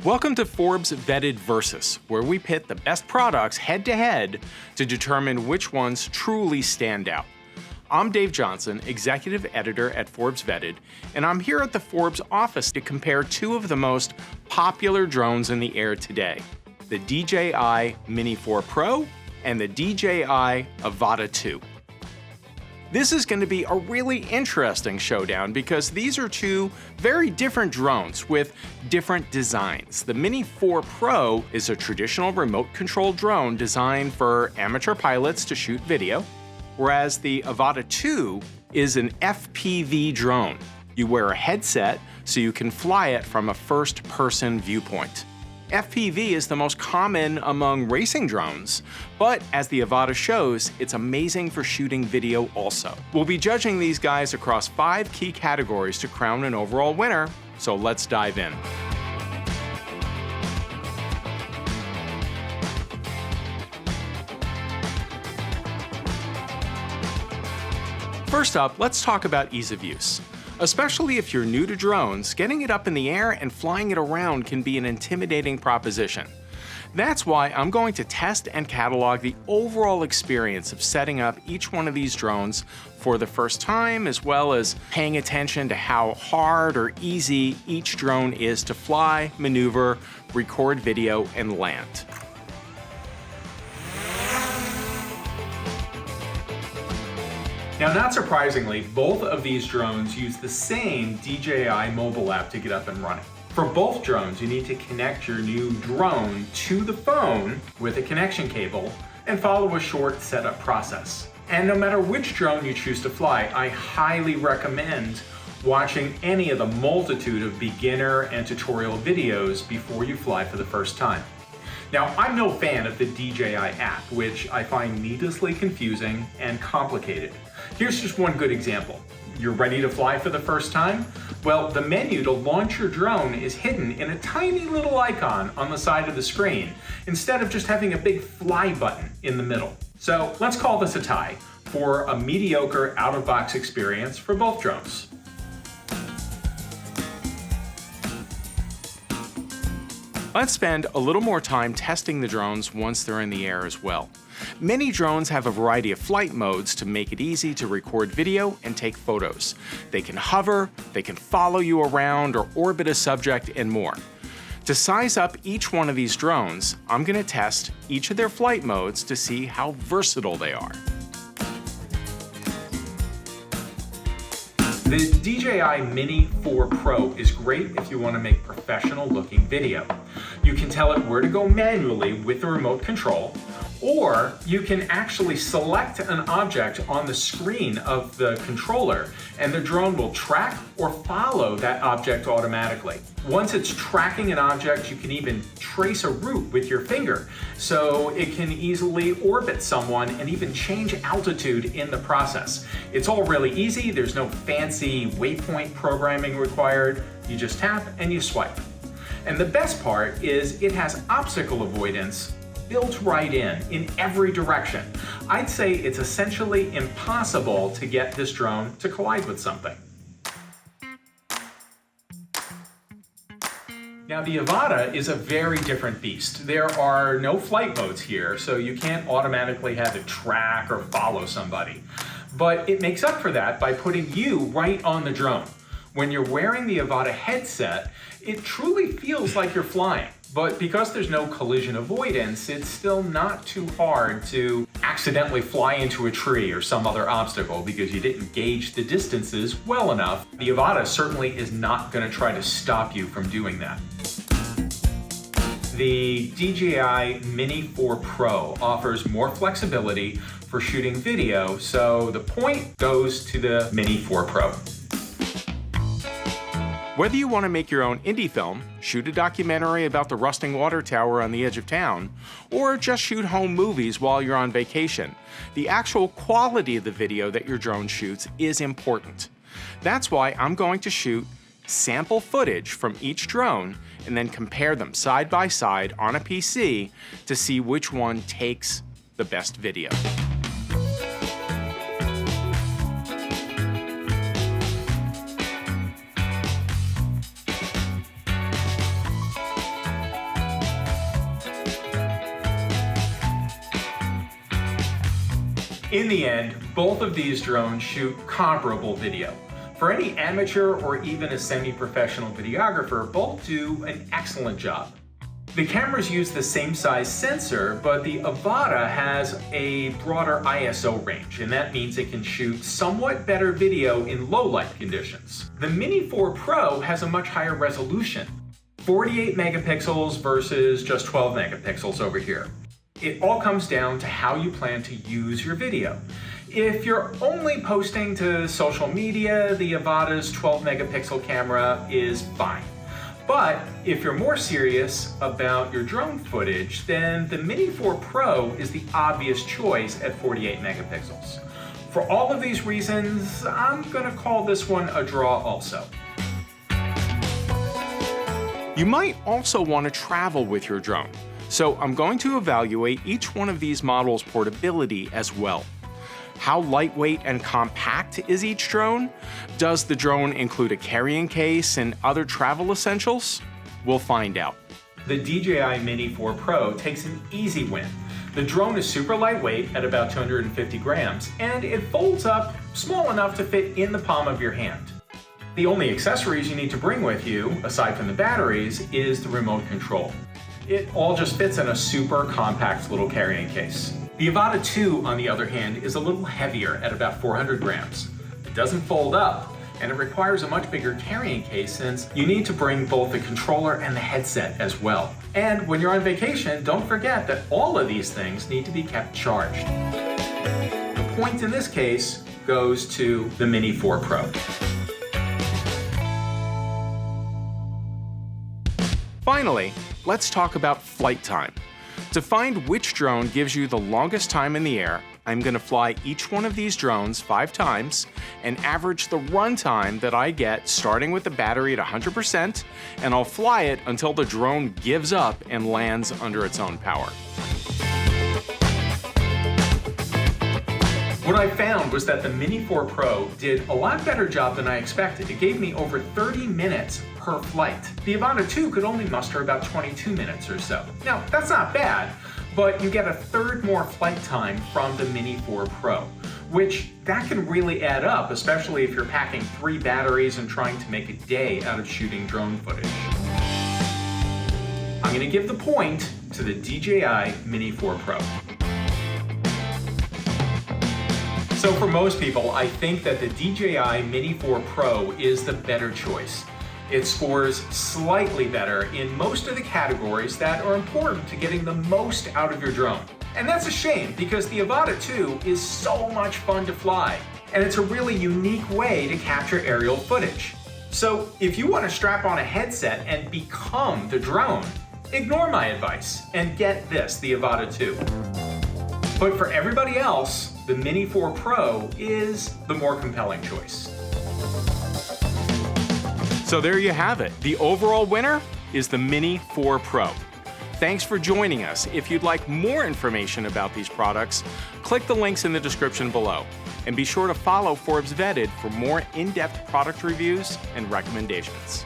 Welcome to Forbes Vetted Versus, where we pit the best products head-to-head to determine which ones truly stand out. I'm Dave Johnson, Executive Editor at Forbes Vetted, and I'm here at the Forbes office to compare two of the most popular drones in the air today, the DJI Mini 4 Pro and the DJI Avata 2. This is going to be a really interesting showdown because these are two very different drones with different designs. The Mini 4 Pro is a traditional remote-controlled drone designed for amateur pilots to shoot video, whereas the Avata 2 is an FPV drone. You wear a headset so you can fly it from a first-person viewpoint. FPV is the most common among racing drones, but as the Avata shows, it's amazing for shooting video also. We'll be judging these guys across 5 key categories to crown an overall winner, so let's dive in. First up, let's talk about ease of use. Especially if you're new to drones, getting it up in the air and flying it around can be an intimidating proposition. That's why I'm going to test and catalog the overall experience of setting up each one of these drones for the first time, as well as paying attention to how hard or easy each drone is to fly, maneuver, record video, and land. Now, not surprisingly, both of these drones use the same DJI mobile app to get up and running. For both drones, you need to connect your new drone to the phone with a connection cable and follow a short setup process. And no matter which drone you choose to fly, I highly recommend watching any of the multitude of beginner and tutorial videos before you fly for the first time. Now, I'm no fan of the DJI app, which I find needlessly confusing and complicated. Here's just one good example. You're ready to fly for the first time? Well, the menu to launch your drone is hidden in a tiny little icon on the side of the screen, instead of just having a big fly button in the middle. So let's call this a tie for a mediocre out-of-box experience for both drones. Let's spend a little more time testing the drones once they're in the air as well. Many drones have a variety of flight modes to make it easy to record video and take photos. They can hover, they can follow you around or orbit a subject, and more. To size up each one of these drones, I'm going to test each of their flight modes to see how versatile they are. The DJI Mini 4 Pro is great if you want to make professional looking video. You can tell it where to go manually with the remote control, or you can actually select an object on the screen of the controller and the drone will track or follow that object automatically. Once it's tracking an object, you can even trace a route with your finger, so it can easily orbit someone and even change altitude in the process. It's all really easy. There's no fancy waypoint programming required. You just tap and you swipe. And the best part is it has obstacle avoidance built right in every direction. I'd say it's essentially impossible to get this drone to collide with something. Now, the Avata is a very different beast. There are no flight modes here, so you can't automatically have it track or follow somebody. But it makes up for that by putting you right on the drone. When you're wearing the Avata headset, it truly feels like you're flying. But because there's no collision avoidance, it's still not too hard to accidentally fly into a tree or some other obstacle because you didn't gauge the distances well enough. The Avata certainly is not going to try to stop you from doing that. The DJI Mini 4 Pro offers more flexibility for shooting video, so the point goes to the Mini 4 Pro. Whether you want to make your own indie film, shoot a documentary about the rusting water tower on the edge of town, or just shoot home movies while you're on vacation, the actual quality of the video that your drone shoots is important. That's why I'm going to shoot sample footage from each drone and then compare them side by side on a PC to see which one takes the best video. In the end, both of these drones shoot comparable video. For any amateur or even a semi-professional videographer, both do an excellent job. The cameras use the same size sensor, but the Avata has a broader ISO range, and that means it can shoot somewhat better video in low light conditions. The Mini 4 Pro has a much higher resolution, 48 megapixels versus just 12 megapixels over here. It all comes down to how you plan to use your video. If you're only posting to social media, the Avata's 12 megapixel camera is fine. But if you're more serious about your drone footage, then the Mini 4 Pro is the obvious choice at 48 megapixels. For all of these reasons, I'm gonna call this one a draw also. You might also want to travel with your drone, so I'm going to evaluate each one of these models' portability as well. How lightweight and compact is each drone? Does the drone include a carrying case and other travel essentials? We'll find out. The DJI Mini 4 Pro takes an easy win. The drone is super lightweight at about 250 grams, and it folds up small enough to fit in the palm of your hand. The only accessories you need to bring with you, aside from the batteries, is the remote control. It all just fits in a super compact little carrying case. The Avata 2, on the other hand, is a little heavier at about 400 grams. It doesn't fold up, and it requires a much bigger carrying case since you need to bring both the controller and the headset as well. And when you're on vacation, don't forget that all of these things need to be kept charged. The point in this case goes to the Mini 4 Pro. Finally, let's talk about flight time. To find which drone gives you the longest time in the air, I'm going to fly each one of these drones 5 times and average the run time that I get starting with the battery at 100%, and I'll fly it until the drone gives up and lands under its own power. What I found was that the Mini 4 Pro did a lot better job than I expected. It gave me over 30 minutes per flight. The Avata 2 could only muster about 22 minutes or so. Now, that's not bad, but you get a third more flight time from the Mini 4 Pro, which that can really add up, especially if you're packing 3 batteries and trying to make a day out of shooting drone footage. I'm gonna give the point to the DJI Mini 4 Pro. So for most people, I think that the DJI Mini 4 Pro is the better choice. It scores slightly better in most of the categories that are important to getting the most out of your drone. And that's a shame because the Avata 2 is so much fun to fly, and it's a really unique way to capture aerial footage. So if you want to strap on a headset and become the drone, ignore my advice and get this, the Avata 2. But for everybody else, the Mini 4 Pro is the more compelling choice. So there you have it. The overall winner is the Mini 4 Pro. Thanks for joining us. If you'd like more information about these products, click the links in the description below. And be sure to follow Forbes Vetted for more in-depth product reviews and recommendations.